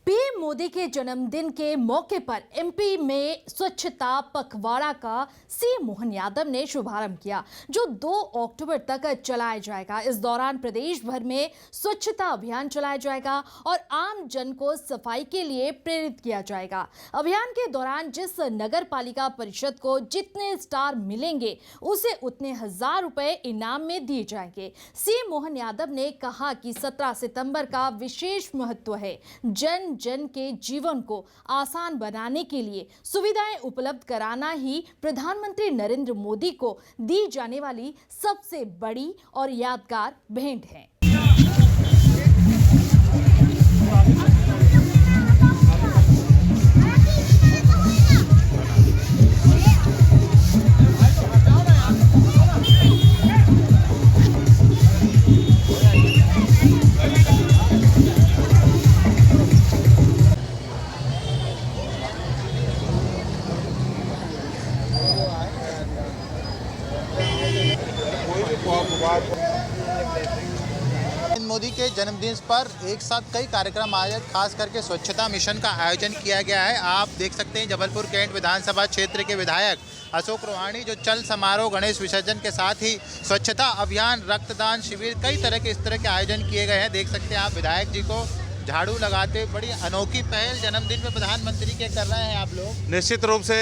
PM Modi के जन्मदिन के मौके पर एमपी में स्वच्छता पखवाड़ा का सीएम मोहन यादव ने शुभारंभ किया, जो 2 अक्टूबर तक चलाया जाएगा। इस दौरान प्रदेश भर में स्वच्छता अभियान चलाया जाएगा और आम जन को सफाई के लिए प्रेरित किया जाएगा। अभियान के दौरान जिस नगर पालिका परिषद को जितने स्टार मिलेंगे उसे उतने 1000 रुपए इनाम में दिए जाएंगे। सीएम मोहन यादव ने कहा कि 17 सितंबर का विशेष महत्व है। जन जन के जीवन को आसान बनाने के लिए सुविधाएं उपलब्ध कराना ही प्रधानमंत्री नरेंद्र मोदी को दी जाने वाली सबसे बड़ी और यादगार भेंट है। मोदी के जन्मदिन पर एक साथ कई कार्यक्रम आयोजित, खास करके स्वच्छता मिशन का आयोजन किया गया है। आप देख सकते हैं जबलपुर कैंट विधानसभा क्षेत्र के विधायक अशोक रोहाणी जो चल समारोह, गणेश विसर्जन के साथ ही स्वच्छता अभियान, रक्तदान शिविर, कई तरह के इस तरह के आयोजन किए गए हैं। देख सकते हैं आप विधायक जी को झाड़ू लगाते, बड़ी अनोखी पहल जन्मदिन में प्रधानमंत्री के कर रहे हैं आप लोग। निश्चित रूप से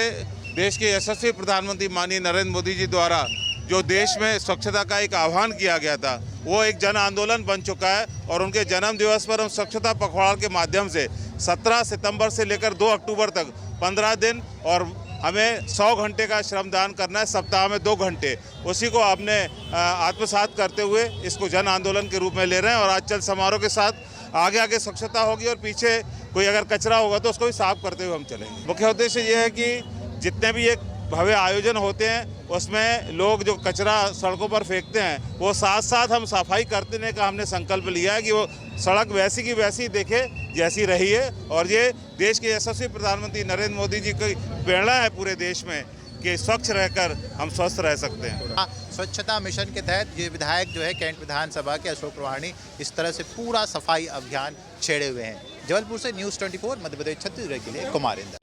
देश के यशस्वी प्रधानमंत्री माननीय नरेंद्र मोदी जी द्वारा जो देश में स्वच्छता का एक आह्वान किया गया था, वो एक जन आंदोलन बन चुका है और उनके जन्म दिवस पर हम स्वच्छता पखवाड़ा के माध्यम से 17 सितंबर से लेकर 2 अक्टूबर तक 15 दिन और हमें 100 घंटे का श्रमदान करना है, सप्ताह में 2 घंटे, उसी को आपने आत्मसात करते हुए इसको जन आंदोलन के रूप में ले रहे हैं। और आज चल समारोह के साथ आगे आगे स्वच्छता होगी और पीछे कोई अगर कचरा होगा तो उसको भी साफ करते हुए हम चलेंगे। मुख्य उद्देश्य ये है कि जितने भी एक भव्य आयोजन होते हैं उसमें लोग जो कचरा सड़कों पर फेंकते हैं, वो साथ साथ हम सफाई करने का हमने संकल्प लिया है कि वो सड़क वैसी की वैसी दिखे जैसी रही है। और ये देश के यशस्वी प्रधानमंत्री नरेंद्र मोदी जी की प्रेरणा है पूरे देश में कि स्वच्छ रहकर हम स्वस्थ रह सकते हैं। स्वच्छता मिशन के तहत ये विधायक जो है कैंट विधानसभा के अशोक रोहाणी इस तरह से पूरा सफाई अभियान छेड़े हुए हैं। जबलपुर से न्यूज़ 24 मध्य प्रदेश छत्तीसगढ़ के लिए कुमार इंदर।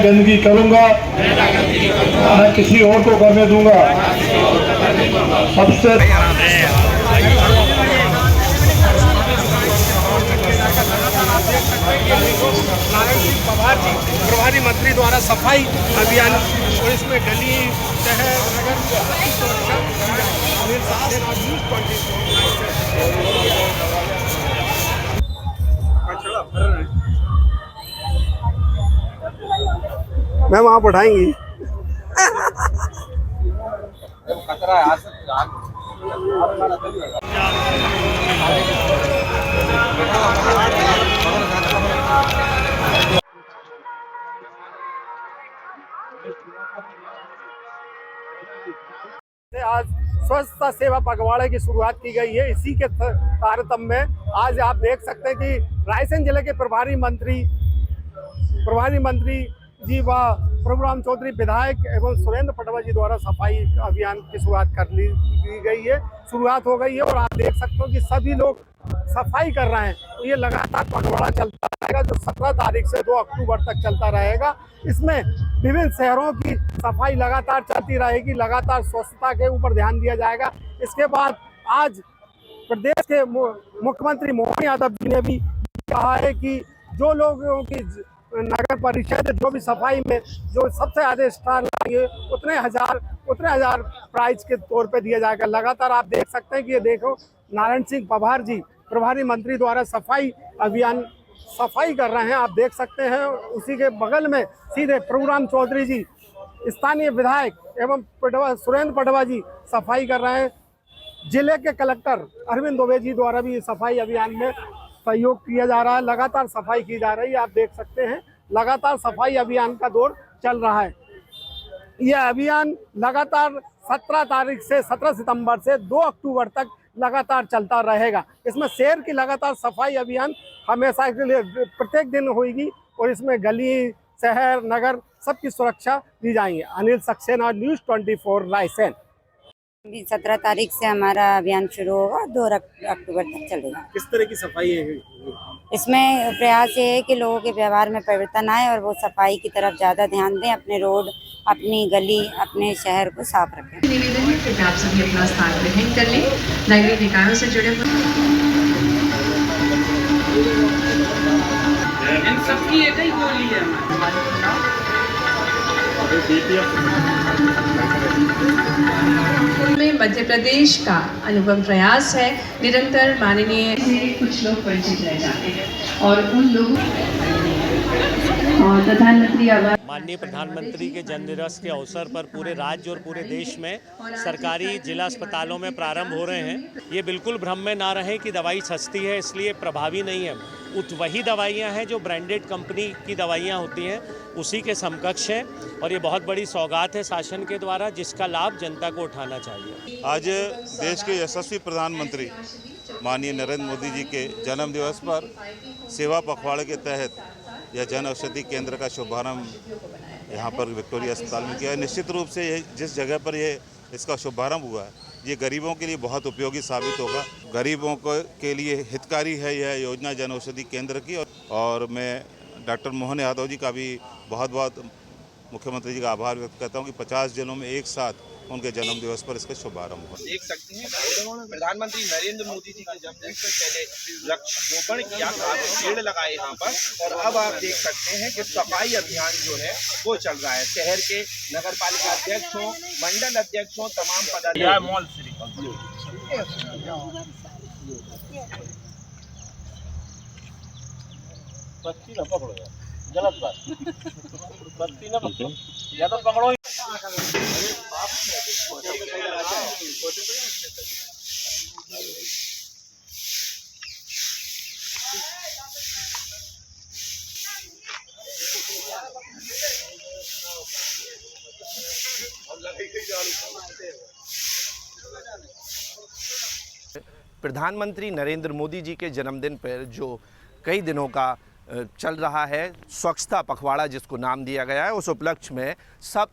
गंदगी करूंगा, मैं किसी और को करने दूंगा। सबसे प्रभारी मंत्री द्वारा सफाई अभियान और इसमें गली, शहर, नगर मैम वहाँ बढ़ाएंगी। आज स्वच्छता सेवा पखवाड़े की शुरुआत की गई है। इसी के तारतम्य में आज आप देख सकते हैं कि रायसेन जिले के प्रभारी मंत्री जी व प्रभुराम चौधरी विधायक एवं सुरेंद्र पटवा जी द्वारा सफाई अभियान की शुरुआत की गई है। शुरुआत हो गई है और आप देख सकते हो कि सभी लोग सफाई कर रहे हैं। तो ये लगातार पखवाड़ा चलता रहेगा जो 17 तारीख से 2 अक्टूबर तक चलता रहेगा। इसमें विभिन्न शहरों की सफाई लगातार चलती रहेगी, लगातार स्वच्छता के ऊपर ध्यान दिया जाएगा। इसके बाद आज प्रदेश के मुख्यमंत्री मोहन यादव जी ने भी कहा है कि जो लोगों की नगर परिषद जो भी सफाई में जो सबसे ज़्यादा स्टार लाएंगे उतने हजार प्राइज के तौर पे दिया जाएगा। लगातार आप देख सकते हैं कि ये देखो नारायण सिंह पवार जी प्रभारी मंत्री द्वारा सफाई अभियान सफाई कर रहे हैं, आप देख सकते हैं। उसी के बगल में सीधे प्रभुराम चौधरी जी स्थानीय विधायक एवं सुरेंद्र पटवा जी सफाई कर रहे हैं। जिले के कलेक्टर अरविंद दुबे जी द्वारा भी सफाई अभियान में सहयोग किया जा रहा है। लगातार सफाई की जा रही है, आप देख सकते हैं लगातार सफाई अभियान का दौर चल रहा है। यह अभियान लगातार 17 सितंबर से 2 अक्टूबर तक लगातार चलता रहेगा। इसमें शहर की लगातार सफाई अभियान हमेशा के लिए प्रत्येक दिन होगी और इसमें गली, शहर, नगर सबकी सुरक्षा दी जाएंगी। अनिल सक्सेना, न्यूज़ 24 रायसेन। अभी 17 तारीख से हमारा अभियान शुरू होगा, 2 अक्टूबर तक चलेगा। किस तरह की सफाई है? इसमें प्रयास ये है कि लोगों के व्यवहार में परिवर्तन आए और वो सफाई की तरफ ज़्यादा ध्यान दें, अपने रोड, अपनी गली, अपने शहर को साफ रखें। निवेदन है कि आप सभी अपना स्थान ग्रहण कर लें। नगरीय निकायों से जुड़े इन सबकी एक ही बोली है। में मध्य प्रदेश का अनुपम प्रयास है। निरंतर माननीय कुछ लोग वंचित रह जाते हैं और उन लोगों और प्रधानमंत्री आवास माननीय प्रधानमंत्री के जन्मदिवस के अवसर पर पूरे राज्य और पूरे देश में सरकारी जिला अस्पतालों में प्रारंभ हो रहे हैं। ये बिल्कुल भ्रम में ना रहे कि दवाई सस्ती है इसलिए प्रभावी नहीं है। वही दवाइयाँ हैं जो ब्रांडेड कंपनी की दवाइयाँ होती हैं, उसी के समकक्ष है और ये बहुत बड़ी सौगात है शासन के द्वारा, जिसका लाभ जनता को उठाना चाहिए। आज देश के यशस्वी प्रधानमंत्री माननीय नरेंद्र मोदी जी के जन्म दिवस पर सेवा पखवाड़े के तहत यह जन औषधि केंद्र का शुभारंभ यहाँ पर विक्टोरिया अस्पताल में किया है। निश्चित रूप से ये जिस जगह पर इसका शुभारंभ हुआ है, ये गरीबों के लिए बहुत उपयोगी साबित होगा। गरीबों के लिए हितकारी है यह योजना जन औषधि केंद्र की। और मैं डॉक्टर मोहन यादव जी का भी बहुत बहुत मुख्यमंत्री जी का आभार व्यक्त करता हूँ कि 50 जिलों में एक साथ उनके जन्म दिवस पर इसका शुभारंभ हुआ। देख सकते हैं प्रधानमंत्री नरेंद्र मोदी जी के जन्मदिन से पहले वृक्षारोपण किया, पेड़ लगाए यहाँ पर, और अब आप देख सकते हैं कि सफाई अभियान जो है वो चल रहा है। शहर के नगर पालिका अध्यक्ष हों, मंडल अध्यक्ष हों, तमाम पदाधिकारी गलत बात बत्ती ना पकड़ो, या तो पकड़ो। प्रधानमंत्री नरेंद्र मोदी जी के जन्मदिन पर जो कई दिनों का चल रहा है स्वच्छता पखवाड़ा जिसको नाम दिया गया है, उस उपलक्ष्य में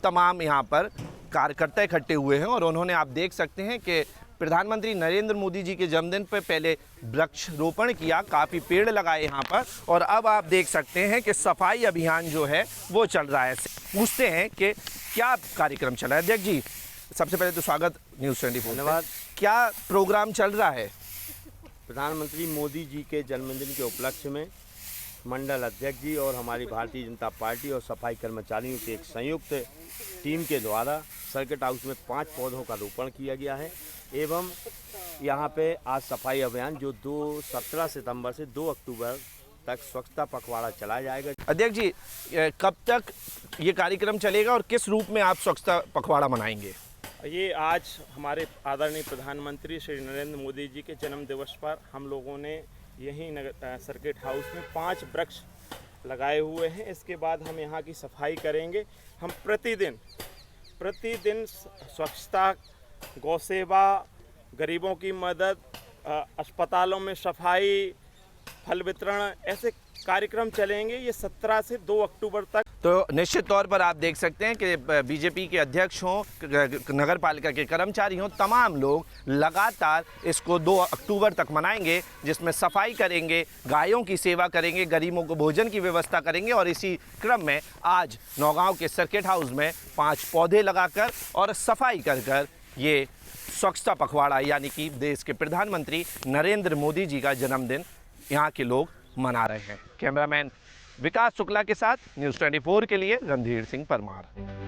तमाम यहाँ पर कार्यकर्ता इकट्ठे हुए हैं और उन्होंने, आप देख सकते हैं कि प्रधानमंत्री नरेंद्र मोदी जी के जन्मदिन पर पहले वृक्षारोपण किया, काफ़ी पेड़ लगाए यहाँ पर, और अब आप देख सकते हैं कि सफाई अभियान जो है वो चल रहा है। पूछते हैं कि क्या कार्यक्रम चला है। अध्यक्ष जी, सबसे पहले तो स्वागत न्यूज़ 24। धन्यवाद। क्या प्रोग्राम चल रहा है? प्रधानमंत्री मोदी जी के जन्मदिन के उपलक्ष्य में मंडल अध्यक्ष जी और हमारी भारतीय जनता पार्टी और सफाई कर्मचारियों की एक संयुक्त टीम के द्वारा सर्किट हाउस में 5 पौधों का रोपण किया गया है एवं यहाँ पे आज सफाई अभियान जो 17 सितंबर से 2 अक्टूबर तक स्वच्छता पखवाड़ा चलाया जाएगा। अध्यक्ष जी, कब तक ये कार्यक्रम चलेगा और किस रूप में आप स्वच्छता पखवाड़ा मनाएंगे? ये आज हमारे आदरणीय प्रधानमंत्री श्री नरेंद्र मोदी जी के जन्म दिवस पर हम लोगों ने यहीं सर्किट हाउस में 5 वृक्ष लगाए हुए हैं। इसके बाद हम यहाँ की सफाई करेंगे। हम प्रतिदिन स्वच्छता, गौ सेवा, गरीबों की मदद, अस्पतालों में सफाई, फल वितरण, ऐसे कार्यक्रम चलेंगे ये 17 से 2 अक्टूबर तक। तो निश्चित तौर पर आप देख सकते हैं कि बीजेपी के अध्यक्ष हों, नगर पालिका के कर्मचारी हों, तमाम लोग लगातार इसको 2 अक्टूबर तक मनाएंगे, जिसमें सफाई करेंगे, गायों की सेवा करेंगे, गरीबों को भोजन की व्यवस्था करेंगे। और इसी क्रम में आज नौगांव के सर्किट हाउस में 5 पौधे लगाकर और सफाई कर ये स्वच्छता पखवाड़ा यानी कि देश के प्रधानमंत्री नरेंद्र मोदी जी का जन्मदिन यहाँ के लोग मना रहे हैं। कैमरामैन विकास शुक्ला के साथ न्यूज़ 24 के लिए रणधीर सिंह परमार।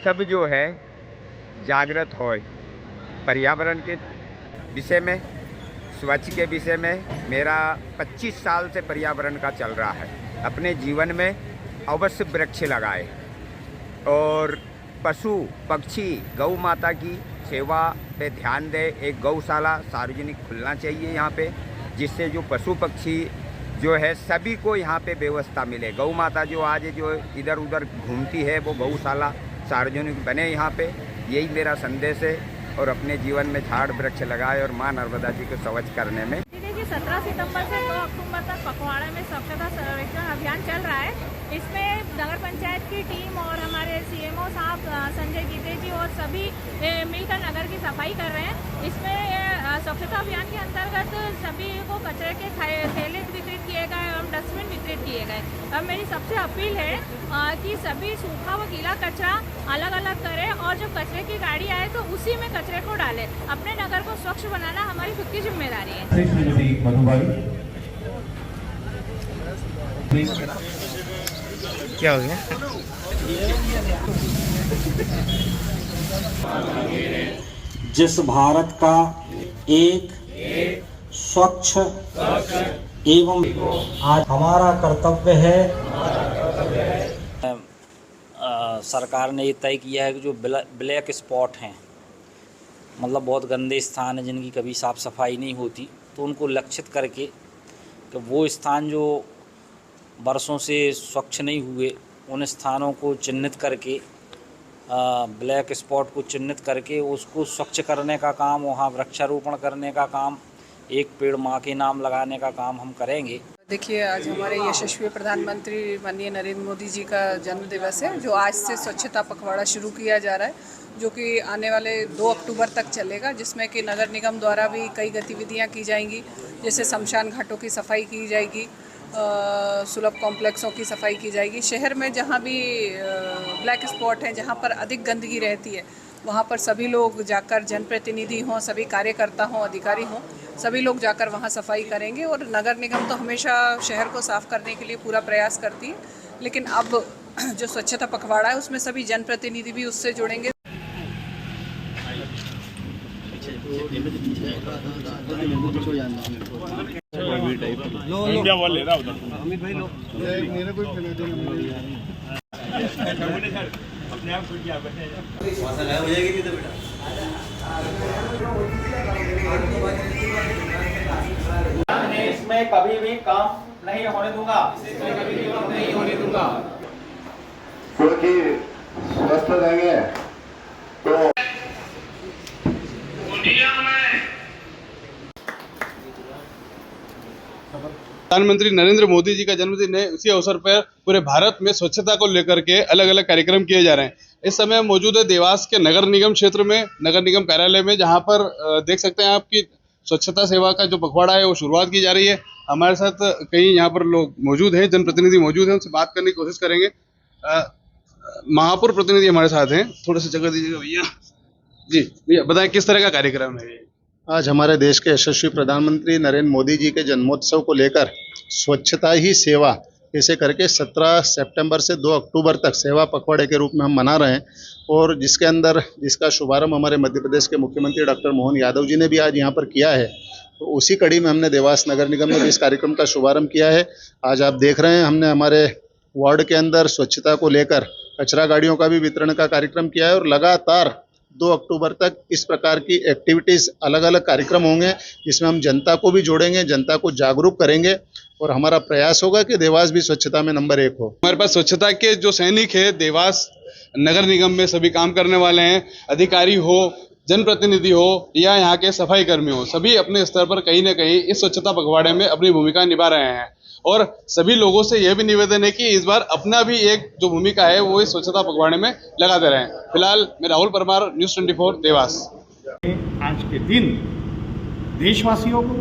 सब जो है जागृत हो पर्यावरण के विषय में, स्वच्छ के विषय में। मेरा 25 साल से पर्यावरण का चल रहा है। अपने जीवन में अवश्य वृक्ष लगाए और पशु पक्षी गौ माता की सेवा पे ध्यान दे। एक गौशाला सार्वजनिक खुलना चाहिए यहाँ पे, जिससे जो पशु पक्षी जो है सभी को यहाँ पे व्यवस्था मिले। गौ माता जो आज जो इधर उधर घूमती है वो गौशाला सार्वजनिक बने यहाँ पे, यही मेरा संदेश है। और अपने जीवन में झाड़ वृक्ष लगाए और माँ नर्मदा जी को स्वच्छ करने में। देखिए 17 सितंबर से 2 अक्टूबर तक पखवाड़ा में स्वच्छता सर्वेक्षण अभियान चल रहा है। इसमें नगर पंचायत की टीम और हमारे सीएमओ साहब संजय गीते जी और सभी मिलकर नगर की सफाई कर रहे हैं। इसमें स्वच्छता अभियान के अंतर्गत सभी को कचरे के थैले वितरित किए गए और डस्टबिन वितरित किए गए। अब मेरी सबसे अपील है कि सभी सूखा व गीला कचरा अलग अलग करें और जो कचरे की गाड़ी आए तो उसी में कचरे को डालें। अपने नगर को स्वच्छ बनाना हमारी खुद की जिम्मेदारी है। क्या हो गया? जिस भारत का एक स्वच्छ एवं आज हमारा कर्तव्य है। सरकार ने ये तय किया है कि जो ब्लैक स्पॉट हैं, मतलब बहुत गंदे स्थान हैं जिनकी कभी साफ़ सफाई नहीं होती, तो उनको लक्षित करके कि वो स्थान जो बरसों से स्वच्छ नहीं हुए, उन स्थानों को चिन्हित करके ब्लैक स्पॉट को चिन्हित करके उसको स्वच्छ करने का काम, वहाँ वृक्षारोपण करने का काम, एक पेड़ माँ के नाम लगाने का काम हम करेंगे। देखिए, आज हमारे यशस्वी प्रधानमंत्री माननीय नरेंद्र मोदी जी का जन्म दिवस है, जो आज से स्वच्छता पखवाड़ा शुरू किया जा रहा है, जो कि आने वाले 2 अक्टूबर तक चलेगा, जिसमें कि नगर निगम द्वारा भी कई गतिविधियां की जाएंगी। जैसे शमशान घाटों की सफाई की जाएगी, सुलभ कॉम्प्लेक्सों की सफाई की जाएगी। शहर में जहां भी ब्लैक स्पॉट हैं, जहां पर अधिक गंदगी रहती है, वहां पर सभी लोग जाकर, जनप्रतिनिधि हों, सभी कार्यकर्ता हों, अधिकारी हों, सभी लोग जाकर वहां सफाई करेंगे। और नगर निगम तो हमेशा शहर को साफ़ करने के लिए पूरा प्रयास करती है, लेकिन अब जो स्वच्छता पखवाड़ा है उसमें सभी जनप्रतिनिधि भी उससे जुड़ेंगे। इसमें कभी भी काम नहीं होने दूंगा, क्योंकि स्वस्थ रहेंगे तो प्रधानमंत्री नरेंद्र मोदी जी का जन्मदिन है। उसी अवसर पर पूरे भारत में स्वच्छता को लेकर के अलग अलग कार्यक्रम किए जा रहे हैं। इस समय मौजूद है देवास के नगर निगम क्षेत्र में, नगर निगम कार्यालय में, जहां पर देख सकते हैं आपकी स्वच्छता सेवा का जो पखवाड़ा है वो शुरुआत की जा रही है। हमारे साथ कई यहाँ पर लोग मौजूद हैं, जनप्रतिनिधि मौजूद हैं, उनसे बात करने की कोशिश करेंगे। महापौर प्रतिनिधि हमारे साथ हैं, थोड़ा सा जगह दीजिएगा भैया। जी भैया, बताएं किस तरह का कार्यक्रम है? आज हमारे देश के यशस्वी प्रधानमंत्री नरेंद्र मोदी जी के जन्मोत्सव को लेकर स्वच्छता ही सेवा ऐसे करके 17 सितंबर से 2 अक्टूबर तक सेवा पखवाड़े के रूप में हम मना रहे हैं, और जिसका शुभारंभ हमारे मध्य प्रदेश के मुख्यमंत्री डॉक्टर मोहन यादव जी ने भी आज यहाँ पर किया है। तो उसी कड़ी में हमने देवास नगर निगम में भी इस कार्यक्रम का शुभारंभ किया है। आज आप देख रहे हैं, हमने हमारे वार्ड के अंदर स्वच्छता को लेकर कचरा गाड़ियों का भी वितरण का कार्यक्रम किया है, और लगातार 2 अक्टूबर तक इस प्रकार की एक्टिविटीज़, अलग अलग कार्यक्रम होंगे, जिसमें हम जनता को भी जोड़ेंगे, जनता को जागरूक करेंगे, और हमारा प्रयास होगा कि देवास भी स्वच्छता में नंबर 1 हो। हमारे पास स्वच्छता के जो सैनिक है, देवास नगर निगम में सभी काम करने वाले हैं, अधिकारी हो, जनप्रतिनिधि हो या यहाँ के सफाई कर्मी हो, सभी अपने स्तर पर कहीं न कहीं इस स्वच्छता पखवाड़े में अपनी भूमिका निभा रहे हैं। और सभी लोगों से यह भी निवेदन है कि इस बार अपना भी एक जो भूमिका है वो इस स्वच्छता पखवाड़े में लगाते रहें। फिलहाल मैं राहुल परमार, न्यूज़ 24 देवास। आज के दिन देशवासियों को,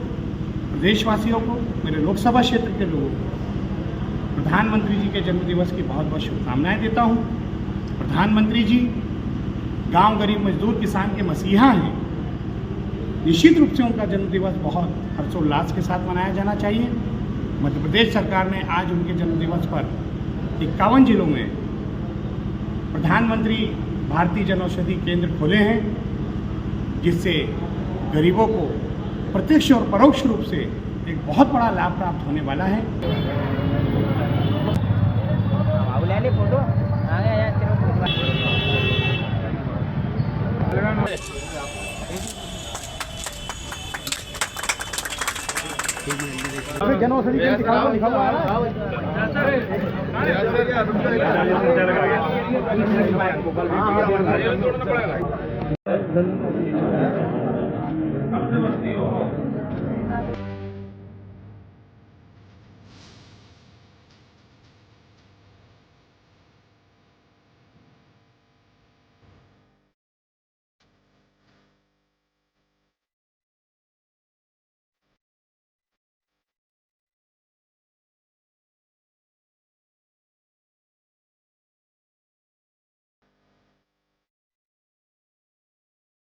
प्रदेशवासियों को, मेरे लोकसभा क्षेत्र के लोगों को प्रधानमंत्री जी के जन्मदिवस की बहुत बहुत शुभकामनाएं देता हूं। प्रधानमंत्री जी गांव गरीब मजदूर किसान के मसीहा हैं। निश्चित रूप से उनका जन्मदिवस बहुत हर्षोल्लास के साथ मनाया जाना चाहिए। मध्य प्रदेश सरकार ने आज उनके जन्मदिवस पर 51 जिलों में प्रधानमंत्री भारतीय जनऔषधि केंद्र खोले हैं, जिससे गरीबों को प्रत्यक्ष और परोक्ष रूप से एक बहुत बड़ा लाभ प्राप्त होने वाला है। जनऔषधि केंद्र लिखा हुआ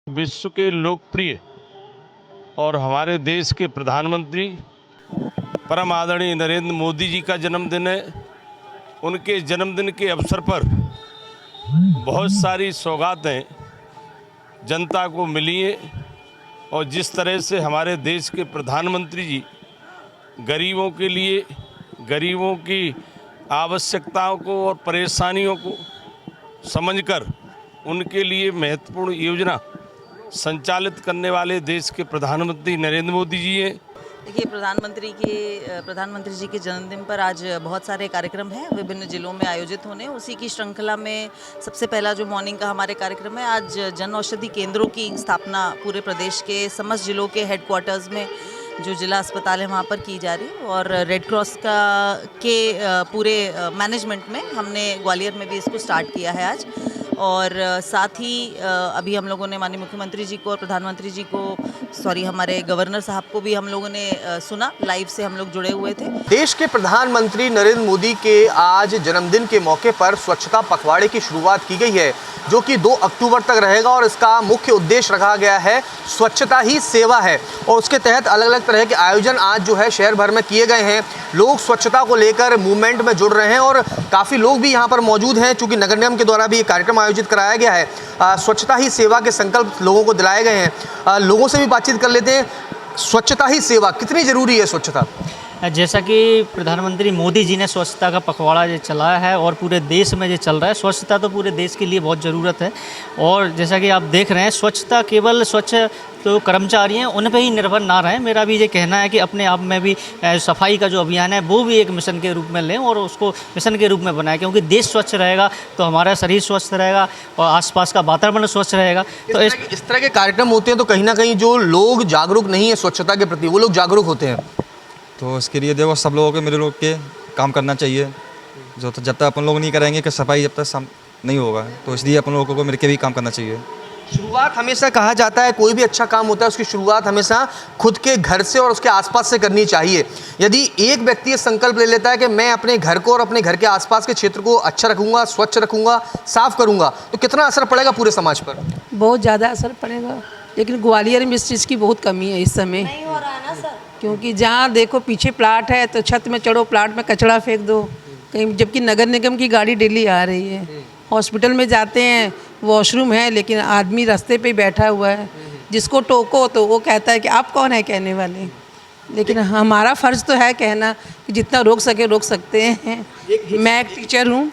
विश्व के लोकप्रिय और हमारे देश के प्रधानमंत्री परम आदरणीय नरेंद्र मोदी जी का जन्मदिन है। उनके जन्मदिन के अवसर पर बहुत सारी सौगातें जनता को मिली हैं और जिस तरह से हमारे देश के प्रधानमंत्री जी गरीबों के लिए, गरीबों की आवश्यकताओं को और परेशानियों को समझकर उनके लिए महत्वपूर्ण योजना संचालित करने वाले देश के प्रधानमंत्री नरेंद्र मोदी जी हैं। देखिए, प्रधानमंत्री जी के जन्मदिन पर आज बहुत सारे कार्यक्रम हैं, विभिन्न जिलों में आयोजित होने। उसी की श्रृंखला में सबसे पहला जो मॉर्निंग का हमारे कार्यक्रम है, आज जन औषधि केंद्रों की स्थापना पूरे प्रदेश के समस्त जिलों के हेडक्वार्टर्स में जो जिला अस्पताल है वहाँ पर की जा रही है। और रेड क्रॉस के पूरे मैनेजमेंट में हमने ग्वालियर में भी इसको स्टार्ट किया है आज। और साथ ही अभी हम लोगों ने माननीय मुख्यमंत्री जी को और प्रधानमंत्री जी को, हमारे गवर्नर साहब को भी हम लोगों ने सुना, लाइव से हम लोग जुड़े हुए थे। देश के प्रधानमंत्री नरेंद्र मोदी के आज जन्मदिन के मौके पर स्वच्छता पखवाड़े की शुरुआत की गई है, जो कि 2 अक्टूबर तक रहेगा और इसका मुख्य उद्देश्य रखा गया है स्वच्छता ही सेवा है। और उसके तहत अलग अलग तरह के आयोजन आज जो है शहर भर में किए गए हैं। लोग स्वच्छता को लेकर मूवमेंट में जुड़ रहे हैं और काफ़ी लोग भी यहाँ पर मौजूद हैं, चूँकि नगर निगम के द्वारा भी ये कार्यक्रम आयोजित कराया गया है। स्वच्छता ही सेवा के संकल्प लोगों को दिलाए गए हैं। लोगों से भी बातचीत कर लेते हैं। स्वच्छता ही सेवा कितनी ज़रूरी है स्वच्छता? जैसा कि प्रधानमंत्री मोदी जी ने स्वच्छता का पखवाड़ा ये चलाया है और पूरे देश में ये चल रहा है, स्वच्छता तो पूरे देश के लिए बहुत ज़रूरत है। और जैसा कि आप देख रहे हैं, स्वच्छता केवल स्वच्छ तो कर्मचारी हैं उन पे ही निर्भर ना रहें। मेरा भी ये कहना है कि अपने आप में भी सफाई का जो अभियान है वो भी एक मिशन के रूप में लें और उसको मिशन के रूप में बनाएं, क्योंकि देश स्वच्छ रहेगा तो हमारा शरीर स्वस्थ रहेगा और आसपास का वातावरण स्वच्छ रहेगा। तो इस तरह के कार्यक्रम होते हैं तो कहीं ना कहीं जो लोग जागरूक नहीं है स्वच्छता के प्रति, वो लोग जागरूक होते हैं। तो इसके लिए देखो सब लोगों के मिल लोग के काम करना चाहिए। जो तो जब तक अपन लोग नहीं करेंगे कि सफाई जब तक नहीं होगा, तो इसलिए अपन लोगों को मिलकर भी काम करना चाहिए। शुरुआत हमेशा कहा जाता है, कोई भी अच्छा काम होता है उसकी शुरुआत हमेशा खुद के घर से और उसके आसपास से करनी चाहिए। यदि एक व्यक्ति ये संकल्प ले लेता है कि मैं अपने घर को और अपने घर के आसपास के क्षेत्र को अच्छा रखूँगा, स्वच्छ रखूँगा, साफ करूँगा, तो कितना असर पड़ेगा पूरे समाज पर? बहुत ज़्यादा असर पड़ेगा। लेकिन ग्वालियर में इस चीज़ की बहुत कमी है इस समय। नहीं हो रहा है ना सर, क्योंकि जहाँ देखो पीछे प्लाट है तो छत में चढ़ो, प्लाट में कचरा फेंक दो कहीं, जबकि नगर निगम की गाड़ी डेली आ रही है। हॉस्पिटल में जाते हैं, वॉशरूम है लेकिन आदमी रास्ते पे बैठा हुआ है, जिसको टोको तो वो कहता है कि आप कौन है कहने वाले। लेकिन हमारा फ़र्ज़ तो है कहना कि जितना रोक सके रोक सकते हैं। मैं एक टीचर हूँ,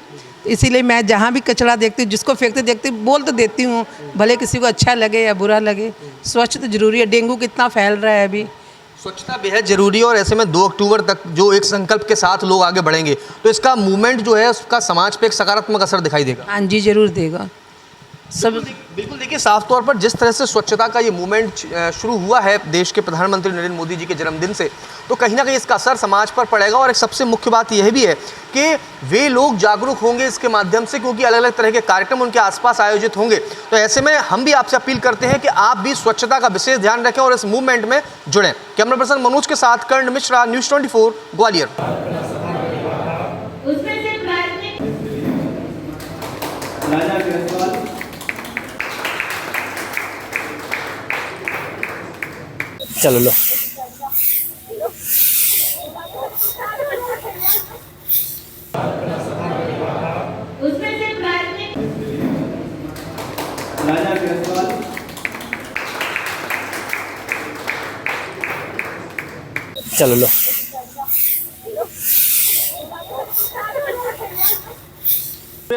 इसीलिए मैं जहाँ भी कचरा देखती हूँ, जिसको फेंकते देखती हूँ, बोल तो देती हूँ, भले किसी को अच्छा लगे या बुरा लगे। स्वच्छ तो ज़रूरी है। डेंगू कितना फैल रहा है अभी, स्वच्छता बेहद ज़रूरी है। और ऐसे में 2 अक्टूबर तक जो एक संकल्प के साथ लोग आगे बढ़ेंगे तो इसका मूवमेंट जो है उसका समाज पे एक सकारात्मक असर दिखाई देगा। हाँ जी, ज़रूर देगा सब। बिल्कुल, देखिए साफ तौर पर जिस तरह से स्वच्छता का ये मूवमेंट शुरू हुआ है देश के प्रधानमंत्री नरेंद्र मोदी जी के जन्मदिन से, तो कहीं ना कहीं इसका असर समाज पर पड़ेगा। और एक सबसे मुख्य बात यह भी है कि वे लोग जागरूक होंगे इसके माध्यम से, क्योंकि अलग अलग तरह के कार्यक्रम उनके आसपास आयोजित होंगे। तो ऐसे में हम भी आपसे अपील करते हैं कि आप भी स्वच्छता का विशेष ध्यान रखें और इस मूवमेंट में जुड़ें। कैमरा पर्सन मनोज के साथ कर्ण मिश्रा, न्यूज़ 24 ग्वालियर। चलो लो। चलो लो।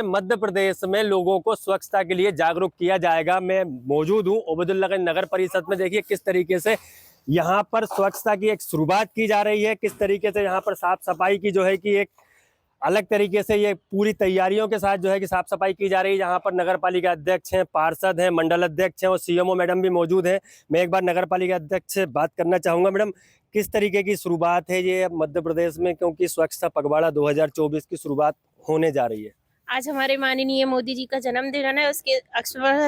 मध्य प्रदेश में लोगों को स्वच्छता के लिए जागरूक किया जाएगा। मैं मौजूद हूँ ओबेदुल्लागंज नगर परिषद में। देखिए किस तरीके से यहाँ पर स्वच्छता की एक शुरुआत की जा रही है, किस तरीके से यहाँ पर साफ सफाई की जो है कि एक अलग तरीके से ये पूरी तैयारियों के साथ जो है कि साफ सफाई की जा रही है। यहाँ पर नगर पालिका अध्यक्ष हैं, पार्षद हैं, मंडल अध्यक्ष हैं और सीएमओ मैडम भी मौजूद हैं। मैं एक बार नगर पालिका अध्यक्ष से बात करना चाहूँगा। मैडम, किस तरीके की शुरुआत है ये मध्य प्रदेश में, क्योंकि स्वच्छता पखवाड़ा 2024 की शुरुआत होने जा रही है? आज हमारे माननीय मोदी जी का जन्मदिन है, उसके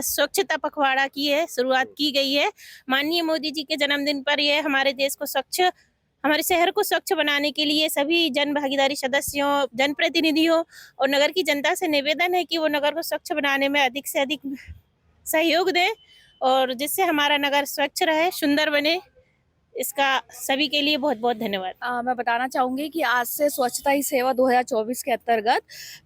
स्वच्छता पखवाड़ा की है शुरुआत की गई है। माननीय मोदी जी के जन्मदिन पर ये हमारे देश को स्वच्छ, हमारे शहर को स्वच्छ बनाने के लिए सभी जन भागीदारी सदस्यों, जनप्रतिनिधियों और नगर की जनता से निवेदन है कि वो नगर को स्वच्छ बनाने में अधिक से अधिक सहयोग दें और जिससे हमारा नगर स्वच्छ रहे, सुंदर बने। इसका सभी के लिए बहुत बहुत धन्यवाद। मैं बताना चाहूँगी कि आज से स्वच्छता ही सेवा 2024 के अंतर्गत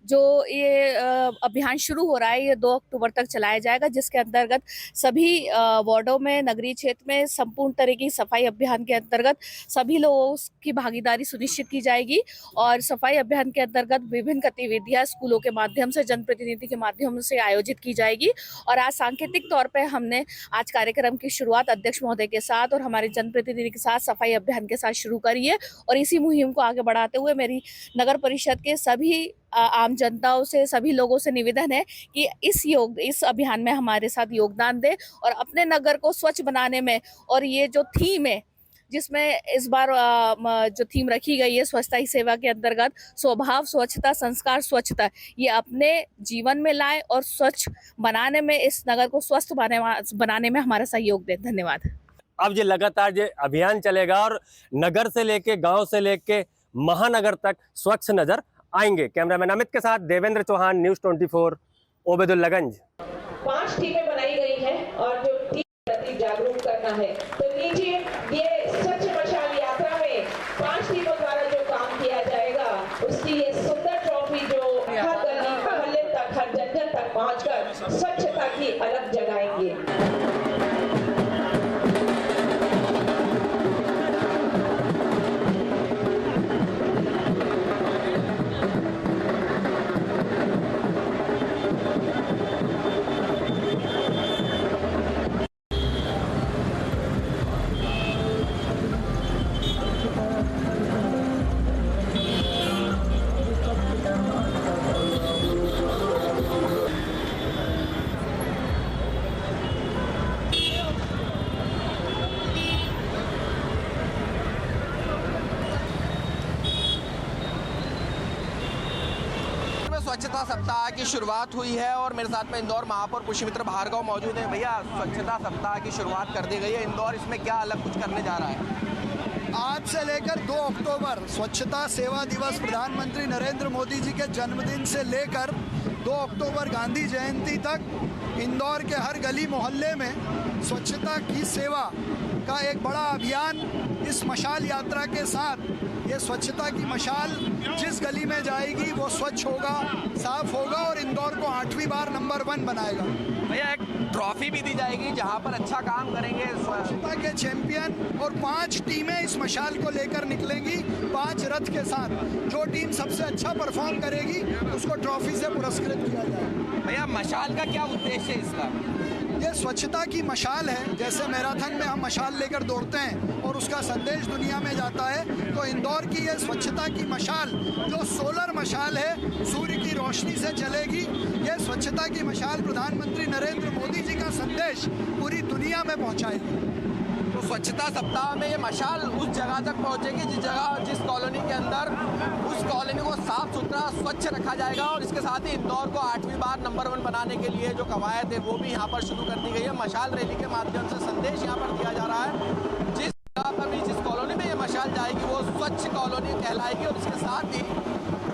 जो ये अभियान शुरू हो रहा है, ये 2 अक्टूबर तक चलाया जाएगा, जिसके अंतर्गत सभी वार्डों में, नगरीय क्षेत्र में संपूर्ण तरह की सफाई अभियान के अंतर्गत सभी लोगों की भागीदारी सुनिश्चित की जाएगी। और सफाई अभियान के अंतर्गत विभिन्न गतिविधियाँ स्कूलों के माध्यम से, जनप्रतिनिधि के माध्यम से आयोजित की जाएगी। और आज सांकेतिक तौर पर हमने आज कार्यक्रम की शुरुआत अध्यक्ष महोदय के साथ और हमारे जनप्रतिनिधि के साथ सफाई अभियान के साथ शुरू करी है। और इसी मुहिम को आगे बढ़ाते हुए मेरी नगर परिषद के सभी आम जनताओं से, सभी लोगों से निवेदन है कि इस अभियान में हमारे साथ योगदान दें और अपने नगर को स्वच्छ बनाने में। और ये जो थीम है, जिसमें इस बार जो थीम रखी गई है स्वच्छता ही सेवा के अंतर्गत, स्वभाव स्वच्छता, संस्कार स्वच्छता, ये अपने जीवन में लाएं और स्वच्छ बनाने में, इस नगर को स्वस्थ बनाने में हमारा सहयोग दें। धन्यवाद। अब ये लगातार ये अभियान चलेगा और नगर से लेके, गांव से लेके महानगर तक स्वच्छ नजर आएंगे। कैमरामैन अमित के साथ देवेंद्र चौहान, न्यूज़ 24, ओबेदुल्लागंज। 5 टीमें बनाई गई हैं और जो टीम प्रति जागरूक करना है, तो नीचे ये स्वच्छ मशाल यात्रा में 5 टीमों द्वारा जो काम किया जाएगा, उसकी ये सुंदर ट्रॉफी जो हर गली मोहल्ले तक, हर जन तक पहुंचकर स्वच्छता की अलग जगाएंगे। स्वच्छता सप्ताह की शुरुआत हुई है और मेरे साथ में इंदौर महापौर पुष्यमित्र भार्गव मौजूद हैं। भैया, स्वच्छता सप्ताह की शुरुआत कर दी गई है इंदौर, इसमें क्या अलग कुछ करने जा रहा है? आज से लेकर 2 अक्टूबर स्वच्छता सेवा दिवस प्रधानमंत्री नरेंद्र मोदी जी के जन्मदिन से लेकर 2 अक्टूबर गांधी जयंती तक इंदौर के हर गली मोहल्ले में स्वच्छता की सेवा का एक बड़ा अभियान इस मशाल यात्रा के साथ, ये स्वच्छता की मशाल जिस गली में जाएगी वो स्वच्छ होगा, साफ होगा और इंदौर को 8वीं बार नंबर 1 बनाएगा। भैया, एक ट्रॉफी भी दी जाएगी जहां पर अच्छा काम करेंगे स्वच्छता के चैंपियन, और 5 टीमें इस मशाल को लेकर निकलेंगी 5 रथ के साथ। जो टीम सबसे अच्छा परफॉर्म करेगी उसको ट्रॉफी से पुरस्कृत किया जाएगा। भैया, मशाल का क्या उद्देश्य है इसका? ये स्वच्छता की मशाल है। जैसे मैराथन में हम मशाल लेकर दौड़ते हैं और उसका संदेश दुनिया में जाता है, तो इंदौर की ये स्वच्छता की मशाल जो सोलर मशाल है, सूर्य की रोशनी से चलेगी। ये स्वच्छता की मशाल प्रधानमंत्री नरेंद्र मोदी जी का संदेश पूरी दुनिया में पहुंचाएगी। तो स्वच्छता सप्ताह में ये मशाल उस जगह तक पहुंचेगी जिस कॉलोनी के अंदर उस कॉलोनी को साफ सुथरा स्वच्छ रखा जाएगा। और इसके साथ ही इंदौर को 8वीं बार नंबर 1 बनाने के लिए जो कवायद है वो भी यहाँ पर शुरू कर दी गई है। मशाल रैली के माध्यम से संदेश यहाँ पर दिया जा रहा है। जिस जगह पर भी, जिस कॉलोनी में ये मशाल जाएगी वो स्वच्छ कॉलोनी कहलाएगी। और इसके साथ ही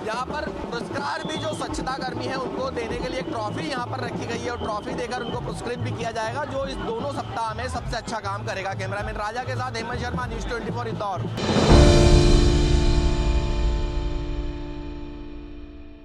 यहाँ पर पुरस्कार भी जो स्वच्छता कर्मी है उनको देने के लिए एक ट्रॉफी यहाँ पर रखी गई है और ट्रॉफी देकर उनको पुरस्कृत भी किया जाएगा जो इस दोनों सप्ताह में सबसे अच्छा काम करेगा। कैमरामैन राजा के साथ हेमंत शर्मा, न्यूज़ 24 इंदौर।